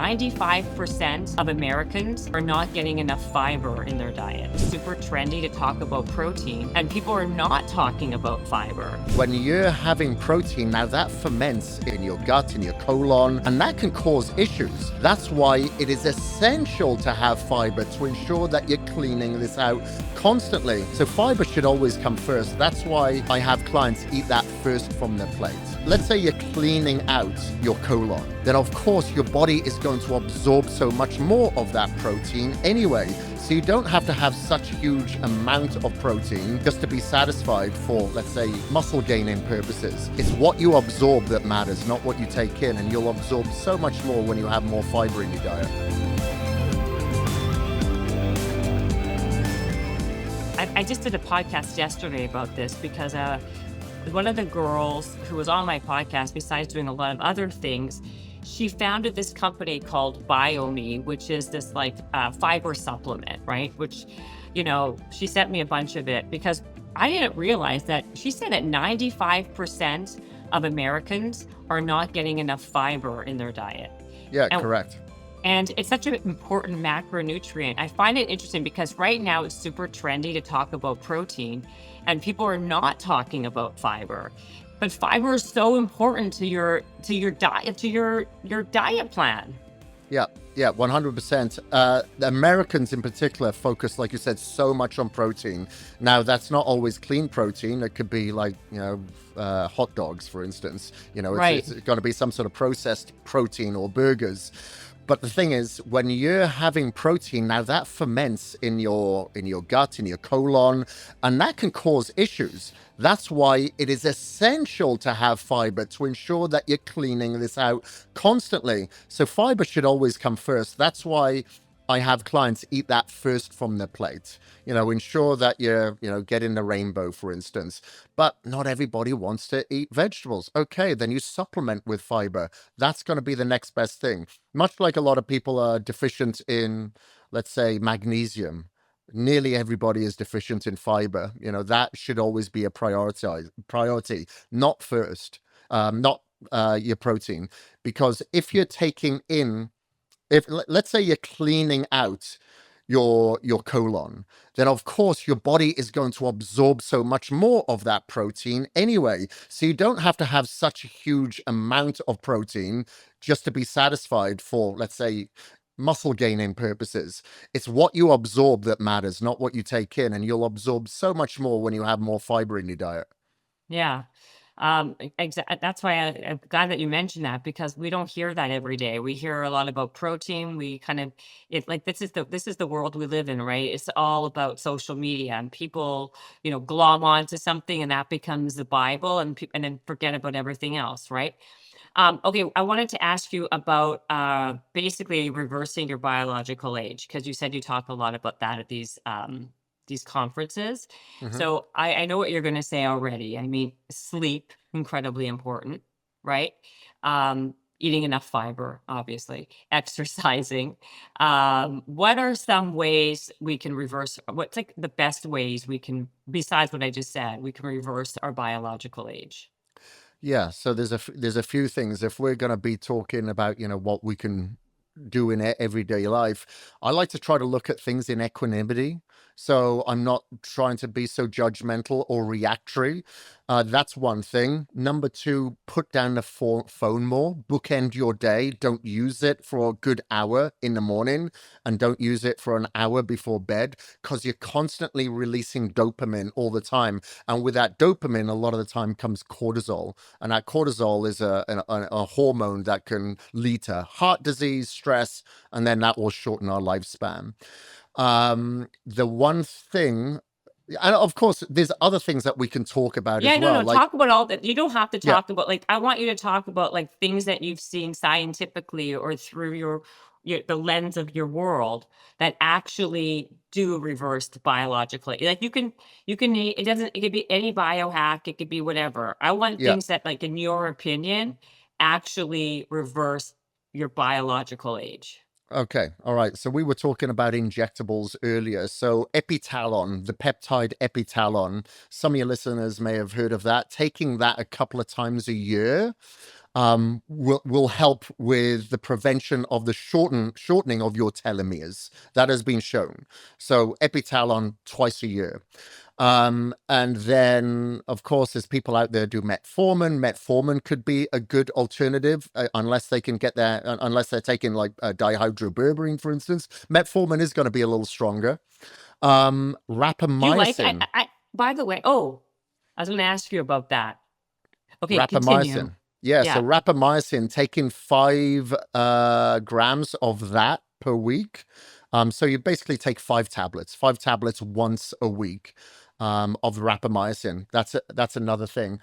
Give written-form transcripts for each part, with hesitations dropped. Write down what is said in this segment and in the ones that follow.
95% of Americans are not getting enough fiber in their diet. It's super trendy to talk about protein, and people are not talking about fiber. When you're having protein, now that ferments in your gut, in your colon, and that can cause issues. That's why it is essential to have fiber to ensure that you're cleaning this out constantly. So fiber should always come first. That's why I have clients eat that first from their plate. Let's say you're cleaning out your colon, then of course your body is going to absorb so much more of that protein anyway. So you don't have to have such a huge amount of protein just to be satisfied for, let's say, muscle gaining purposes. It's what you absorb that matters, not what you take in, and you'll absorb so much more when you have more fiber in your diet. I just did a podcast yesterday about this because one of the girls who was on my podcast, besides doing a lot of other things, she founded this company called Biohacks, which is this like fiber supplement, right? Which, you know, she sent me a bunch of it because I didn't realize that she said that 95% of Americans are not getting enough fiber in their diet. Yeah, correct. And it's such an important macronutrient. I find it interesting because right now it's super trendy to talk about protein, and people are not talking about fiber. But fiber is so important to your diet, to your diet plan. Yeah, 100%. The Americans in particular focus, like you said, so much on protein. Now, that's not always clean protein. It could be like, hot dogs, for instance. It's going to be some sort of processed protein or burgers. But the thing is, when you're having protein, now that ferments in your gut, in your colon, and that can cause issues. That's why it is essential to have fiber to ensure that you're cleaning this out constantly. So fiber should always come first. That's why I have clients eat that first from their plate. Ensure that you're, getting the rainbow, for instance. But not everybody wants to eat vegetables. Okay, then you supplement with fiber. That's going to be the next best thing. Much like a lot of people are deficient in, let's say, magnesium. Nearly everybody is deficient in fiber. That should always be a priority, not first, not your protein. Because if you're taking in, let's say you're cleaning out your colon, then of course your body is going to absorb so much more of that protein anyway. So you don't have to have such a huge amount of protein just to be satisfied for, let's say, muscle gaining purposes. It's what you absorb that matters, not what you take in, and you'll absorb so much more when you have more fiber in your diet. Yeah. That's why I'm glad that you mentioned that, because we don't hear that every day. We hear a lot about protein. We kind of, this is the world we live in, right? It's all about social media, and people, glom onto something, and that becomes the Bible, and then forget about everything else, right? Okay, I wanted to ask you about basically reversing your biological age, because you said you talk a lot about that at these conferences. Mhm. So I know what you're going to say already. I mean, sleep, incredibly important, right? Eating enough fiber, obviously, exercising. What are some ways we can reverse? What's like the best ways we can, besides what I just said, we can reverse our biological age? Yeah, so there's a few things. If we're going to be talking about, what we can do in everyday life, I like to try to look at things in equanimity. So I'm not trying to be so judgmental or reactory. That's one thing. Number two, put down the phone more. Bookend your day. Don't use it for a good hour in the morning, and don't use it for an hour before bed, because you're constantly releasing dopamine all the time. And with that dopamine, a lot of the time comes cortisol. And that cortisol is a hormone that can lead to heart disease, stress, and then that will shorten our lifespan. The one thing, and of course, there's other things that we can talk about Yeah, as well. no, talk about all that. You don't have to Yeah, talk about, like, I want you to talk about like things that you've seen scientifically or through the lens of your world that actually do reverse the biologically. Like it could be any biohack, it could be whatever. I want yeah. things that, like, in your opinion, actually reverse your biological age. Okay. All right. So we were talking about injectables earlier. So epitalon, the peptide epitalon, some of your listeners may have heard of that. Taking that a couple of times a year will help with the prevention of the shortening of your telomeres. That has been shown. So epitalon twice a year. And then, of course, there's people out there do metformin. Metformin could be a good alternative, unless they can get their, unless they're taking like dihydroberberine, for instance. Metformin is going to be a little stronger. Do you like Rapamycin. by the way, oh, I was gonna ask you about that. Okay, continue. Rapamycin. Yeah, so Yeah. rapamycin, taking 5 grams of that per week. So you basically take 5 tablets once a week of rapamycin. That's another thing.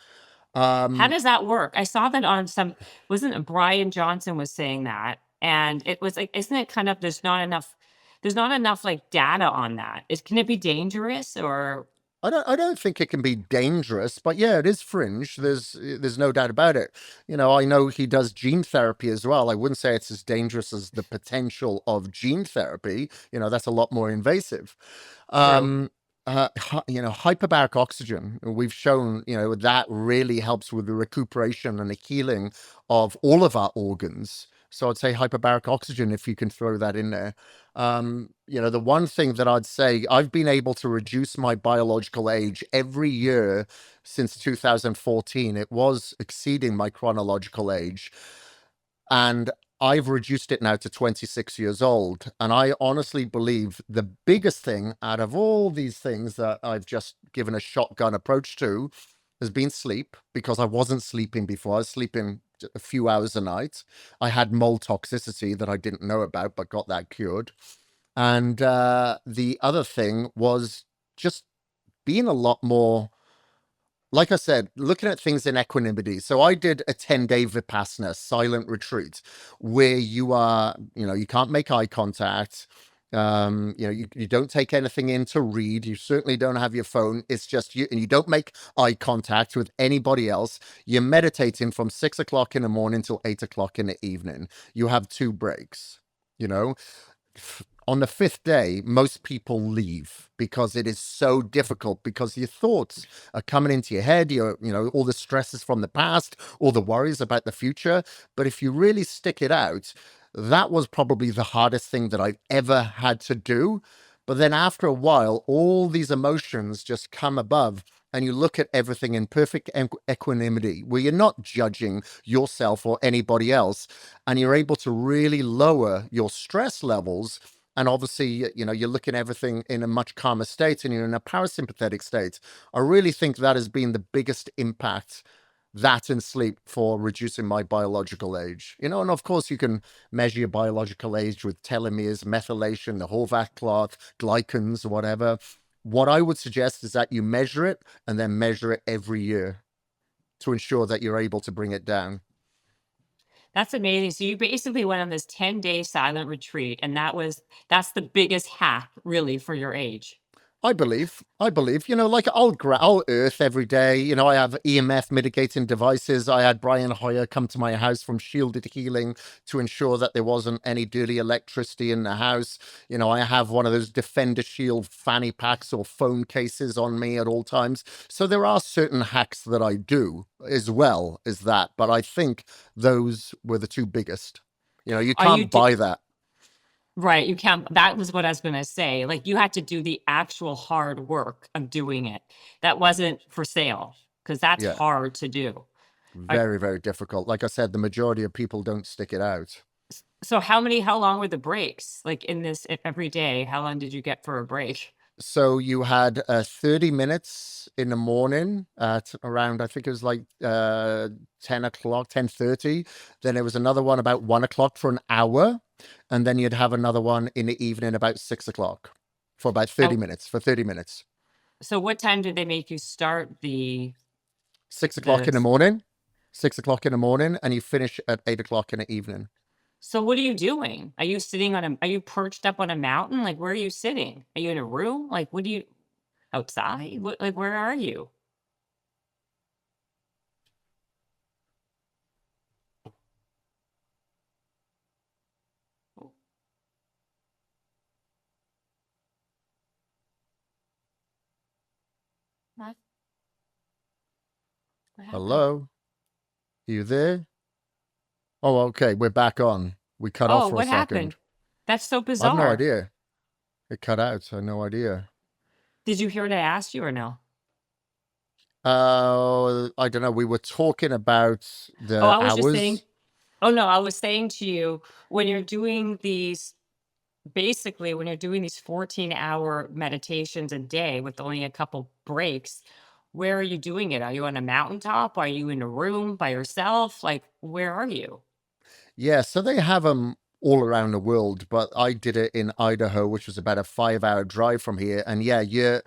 How Um, does that work? I saw that on some, wasn't it Brian Johnson was saying that, and it was like, isn't it kind of there's not enough like data on that. Can it be dangerous or I don't think it can be dangerous, but yeah, it is fringe. There's no doubt about it. I know he does gene therapy as well. I wouldn't say it's as dangerous as the potential of gene therapy. That's a lot more invasive. true? Um, hyperbaric oxygen. We've shown, that really helps with the recuperation and the healing of all of our organs. So I'd say hyperbaric oxygen if you can throw that in there. The one thing that I'd say, I've been able to reduce my biological age every year since 2014. It was exceeding my chronological age. And I've reduced it now to 26 years old. And I honestly believe the biggest thing out of all these things that I've just given a shotgun approach to has been sleep, because I wasn't sleeping before. I was sleeping a few hours a night. I had mold toxicity that I didn't know about, but got that cured. And the other thing was just being a lot more, like I said, looking at things in equanimity. So I did a 10-day Vipassana silent retreat where you can't make eye contact. You don't take anything in to read. You certainly don't have your phone. It's just you, and you don't make eye contact with anybody else. You're meditating from 6 o'clock in the morning till 8 o'clock in the evening. You have 2 breaks, you know on the fifth day, most people leave because it is so difficult, because your thoughts are coming into your head, all the stresses from the past, all the worries about the future. But if you really stick it out, that was probably the hardest thing that I've ever had to do. But then after a while, all these emotions just come above, and you look at everything in perfect equanimity, where you're not judging yourself or anybody else, and you're able to really lower your stress levels. And obviously, you're looking at everything in a much calmer state, and you're in a parasympathetic state. I really think that has been the biggest impact, that and sleep, for reducing my biological age. And of course, you can measure your biological age with telomeres, methylation, the Horvath cloth, glycans, whatever. What I would suggest is that you measure it, and then measure it every year to ensure that you're able to bring it down. That's amazing. So you basically went on this 10-day silent retreat, and that's the biggest hack really for your age. I believe, like I'll earth every day. I have EMF mitigating devices. I had Brian Hoyer come to my house from Shielded Healing to ensure that there wasn't any dirty electricity in the house. I have one of those Defender Shield fanny packs or phone cases on me at all times. So there are certain hacks that I do as well as that. But I think those were the two biggest. You Are you can't do buy that. Right, you can't, that was what I was gonna say, like, you had to do the actual hard work of doing it. That wasn't for sale, because that's Yeah. hard to do. I Very, very difficult. Like I said, the majority of people don't stick it out. so how long were the breaks? Like, in this every day, how long did you get for a break? So you had 30 minutes in the morning at around, I think it was like 10 o'clock, 10:30. Then there was another one about 1 o'clock for an hour. And then you'd have another one in the evening about 6 o'clock for about 30 And minutes, for 30 minutes. so what time did they make you start the 6 o'clock the in the morning, 6 o'clock in the morning, and you finish at 8 o'clock in the evening. so what are you doing? Are you perched up on a mountain? Like, where are you sitting? Are you in a room? Like, what do you outside? What, like, where are you? What happened? Hello? You there? Oh, okay. We're back on. We cut off Oh, for a what second. happened? That's so I've no bizarre. idea. It cut out. I have no idea. Did you hear what I asked you or no? I don't know. We were talking about Oh, the I was just saying, hours. oh no, I was saying to you, when you're doing these, basically, when you're doing these 14-hour meditations a day with only a couple breaks, where are you doing it? Are you on a mountaintop? Are you in a room by yourself? Like, where are you? Yeah, so they have them all around the world, but I did it in Idaho, which was about a 5 hour drive from here. And yeah, you're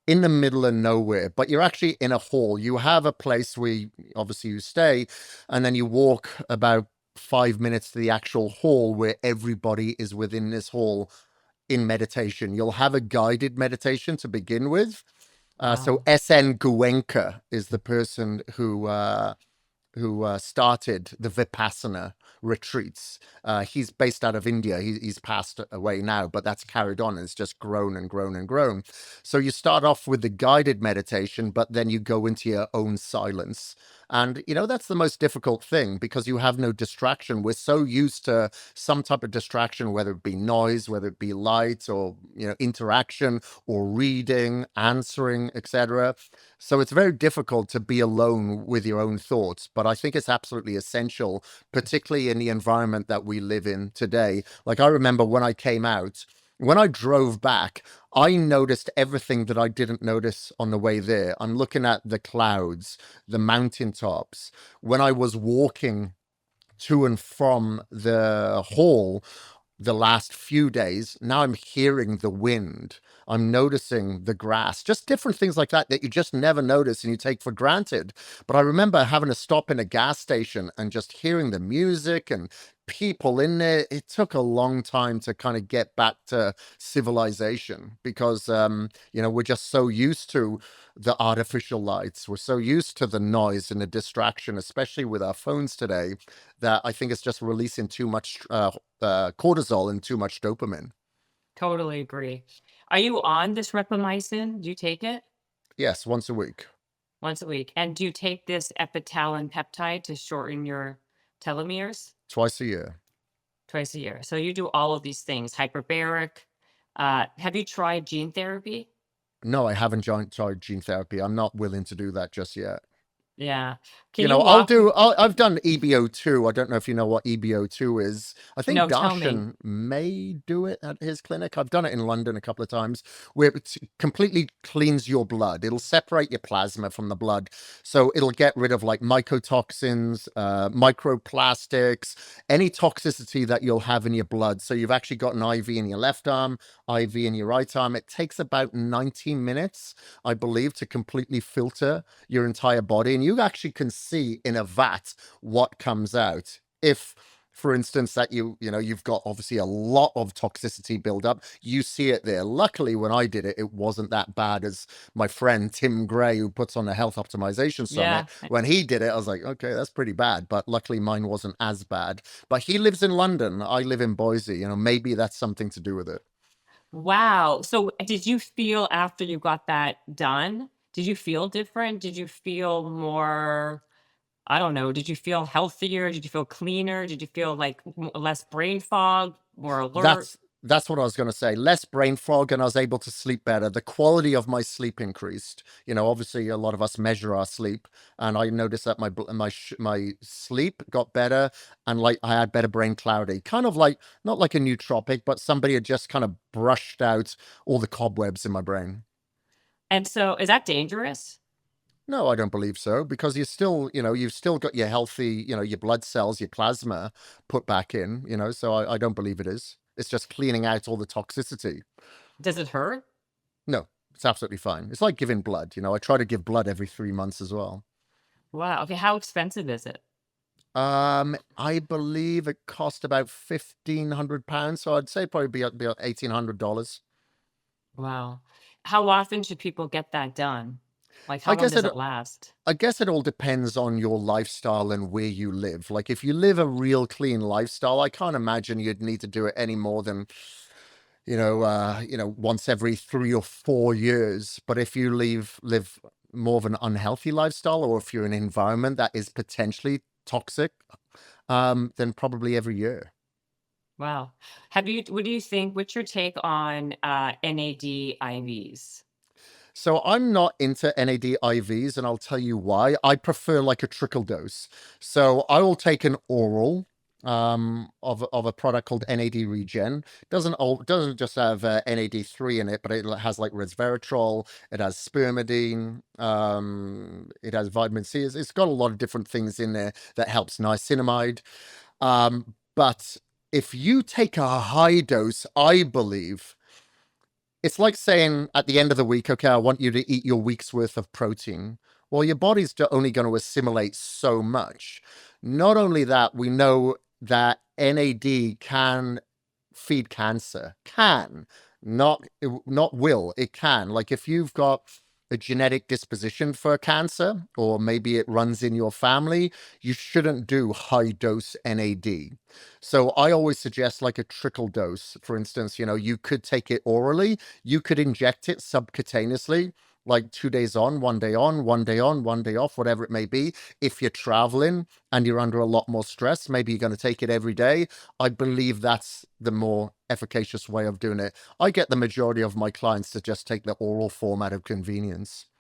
in the middle of nowhere, but you're actually in a hall. You have a place where obviously you stay, and then you walk about 5 minutes to the actual hall where everybody is within this hall in meditation. You'll have a guided meditation to begin with. So Wow. SN Guenka is the person who started the Vipassana retreats. He's based out of India. He's passed away now, but that's carried on. It's just grown and grown and grown. So you start off with the guided meditation, but then you go into your own silence. And, that's the most difficult thing because you have no distraction. We're so used to some type of distraction, whether it be noise, whether it be light or, interaction or reading, answering, etc. So it's very difficult to be alone with your own thoughts, but I think it's absolutely essential, particularly in the environment that we live in today. Like I remember when I came out, when I drove back, I noticed everything that I didn't notice on the way there. I'm looking at the clouds, the mountaintops. When I was walking to and from the hall, the last few days, now I'm hearing the wind. I'm noticing the grass, just different things like that you just never notice and you take for granted. But I remember having to stop in a gas station and just hearing the music and people in there. It took a long time to kind of get back to civilization because, we're just so used to the artificial lights. We're so used to the noise and the distraction, especially with our phones today, that I think it's just releasing too much cortisol and too much dopamine. Totally agree. Are you on this rapamycin? Do you take it Yes, once a week, once a week? And do you take this epitalon peptide to shorten your telomeres twice a year. twice a year? So you do all of these things, hyperbaric. Have you tried gene therapy? No, I haven't tried gene therapy. I'm not willing to do that just yet. Yeah. Can You you know, walk? I've done EBO2. I don't know if you know what EBO2 is. I think No, tell me. Darshan may do it at his clinic. I've done it in London a couple of times where it completely cleans your blood. It'll separate your plasma from the blood. So it'll get rid of like mycotoxins, microplastics, any toxicity that you'll have in your blood. So you've actually got an IV in your left arm, IV in your right arm. It takes about 19 minutes, I believe, to completely filter your entire body, and you actually can see in a vat what comes out. If, for instance, that you've got obviously a lot of toxicity build up, you see it there. Luckily, when I did it, it wasn't that bad as my friend Tim Gray, who puts on the Health Optimization Summit. Yeah. When he did it, I was like, okay, that's pretty bad. But luckily, mine wasn't as bad. But he lives in London. I live in Boise. Maybe that's something to do with it. Wow. So did you feel after you got that done? Did you feel different? Did you feel more, I don't know, did you feel healthier? Did you feel cleaner? Did you feel like less brain fog, more alert? That's what I was going to say. Less brain fog, and I was able to sleep better. The quality of my sleep increased. Obviously, a lot of us measure our sleep, and I noticed that my sleep got better, and like I had better brain clarity. Kind of like not like a nootropic, but somebody had just kind of brushed out all the cobwebs in my brain. And so is that dangerous? No, I don't believe so because you've still got your healthy, your blood cells, your plasma put back in, so I don't believe it is. It's just cleaning out all the toxicity. Does it hurt? No, it's absolutely fine. It's like giving blood. I try to give blood every 3 months as well. Wow. Okay. How expensive is it? I believe it cost about £1,500, so I'd say probably be about $1,800. Wow. How often should people get that done? Like, how I long guess does it it last? I guess it all depends on your lifestyle and where you live. Like if you live a real clean lifestyle, I can't imagine you'd need to do it any more than once every 3 or 4 years. But if you live more of an unhealthy lifestyle, or if you're in an environment that is potentially toxic, then probably every year. Wow. What do you think, what's your take on NAD IVs? So I'm not into NAD IVs, and I'll tell you why. I prefer like a trickle dose. So I will take an oral of a product called NAD Regen. Doesn't just have NAD3 in it, but it has like resveratrol. It has spermidine. It has vitamin C. It's got a lot of different things in there that helps niacinamide. But if you take a high dose, I believe it's like saying at the end of the week, okay, I want you to eat your week's worth of protein. Well, your body's only going to assimilate so much. Not only that, we know that NAD can feed cancer. Can, not will. It can. Like if you've got a genetic disposition for cancer, or maybe it runs in your family, you shouldn't do high dose NAD. So I always suggest like a trickle dose. For instance, you could take it orally, you could inject it subcutaneously, like 2 days on, 1 day on, 1 day on, 1 day off, whatever it may be. If you're traveling and you're under a lot more stress, maybe you're going to take it every day. I believe that's the more efficacious way of doing it. I get the majority of my clients to just take the oral form out of convenience.